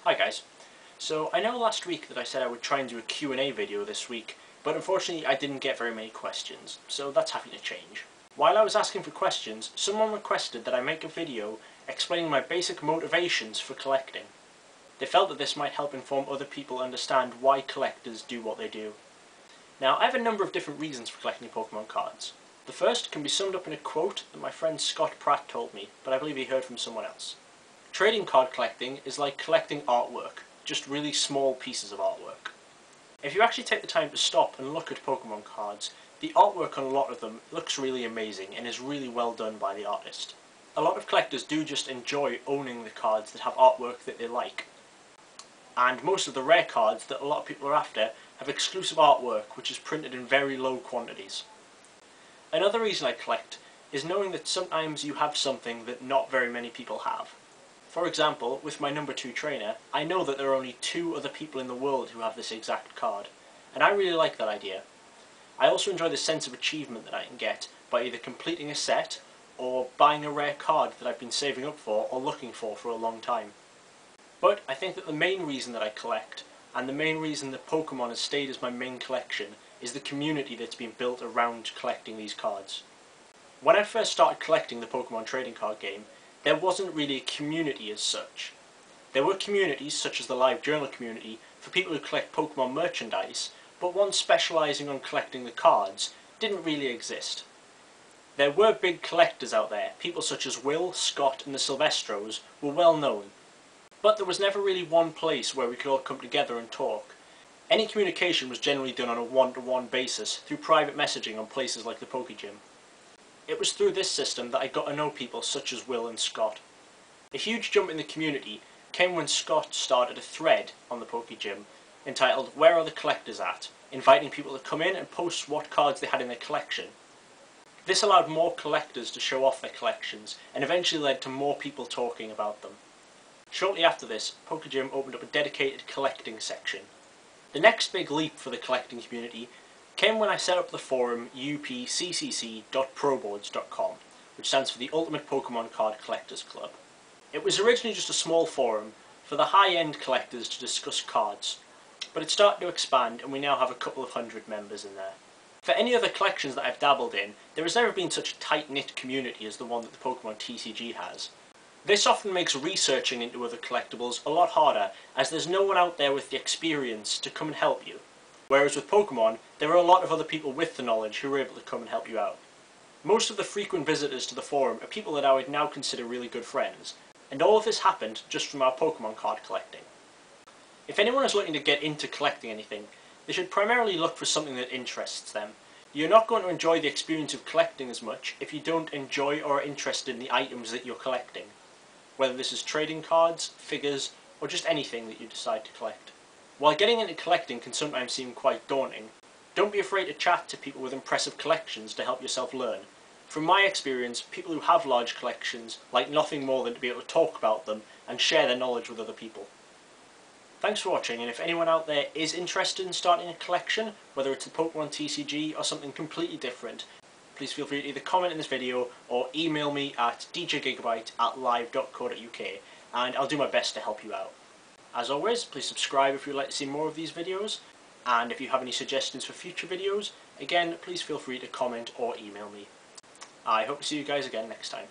Hi guys. So I know last week that I said I would try and do a Q&A video this week, but unfortunately I didn't get very many questions, so that's having to change. While I was asking for questions, someone requested that I make a video explaining my basic motivations for collecting. They felt that this might help inform other people understand why collectors do what they do. Now, I have a number of different reasons for collecting Pokemon cards. The first can be summed up in a quote that my friend Scott Pratt told me, but I believe he heard from someone else. Trading card collecting is like collecting artwork, just really small pieces of artwork. If you actually take the time to stop and look at Pokemon cards, the artwork on a lot of them looks really amazing and is really well done by the artist. A lot of collectors do just enjoy owning the cards that have artwork that they like. And most of the rare cards that a lot of people are after have exclusive artwork which is printed in very low quantities. Another reason I collect is knowing that sometimes you have something that not very many people have. For example, with my number 2 trainer, I know that there are only 2 other people in the world who have this exact card, and I really like that idea. I also enjoy the sense of achievement that I can get by either completing a set or buying a rare card that I've been saving up for or looking for a long time. But I think that the main reason that I collect, and the main reason that Pokemon has stayed as my main collection, is the community that's been built around collecting these cards. When I first started collecting the Pokemon trading card game, there wasn't really a community as such. There were communities, such as the live journal community, for people who collect Pokemon merchandise, but one specialising on collecting the cards didn't really exist. There were big collectors out there, people such as Will, Scott and the Silvestros were well known, but there was never really one place where we could all come together and talk. Any communication was generally done on a one-to-one basis through private messaging on places like the Pokegym. It was through this system that I got to know people such as Will and Scott. A huge jump in the community came when Scott started a thread on the Pokegym entitled "Where Are the Collectors At?", inviting people to come in and post what cards they had in their collection. This allowed more collectors to show off their collections and eventually led to more people talking about them. Shortly after this, Pokegym opened up a dedicated collecting section. The next big leap for the collecting community came when I set up the forum upccc.proboards.com, which stands for the Ultimate Pokemon Card Collectors Club. It was originally just a small forum for the high-end collectors to discuss cards, but it started to expand and we now have a couple of hundred members in there. For any other collections that I've dabbled in, there has never been such a tight-knit community as the one that the Pokémon TCG has. This often makes researching into other collectibles a lot harder, as there's no one out there with the experience to come and help you. Whereas with Pokemon, there are a lot of other people with the knowledge who are able to come and help you out. Most of the frequent visitors to the forum are people that I would now consider really good friends, and all of this happened just from our Pokemon card collecting. If anyone is looking to get into collecting anything, they should primarily look for something that interests them. You're not going to enjoy the experience of collecting as much if you don't enjoy or are interested in the items that you're collecting, whether this is trading cards, figures, or just anything that you decide to collect. While getting into collecting can sometimes seem quite daunting, don't be afraid to chat to people with impressive collections to help yourself learn. From my experience, people who have large collections like nothing more than to be able to talk about them and share their knowledge with other people. Thanks for watching, and if anyone out there is interested in starting a collection, whether it's a Pokemon TCG or something completely different, please feel free to either comment in this video or email me at djgigabyte@live.co.uk and I'll do my best to help you out. As always, please subscribe if you'd like to see more of these videos, and if you have any suggestions for future videos, again, please feel free to comment or email me. I hope to see you guys again next time.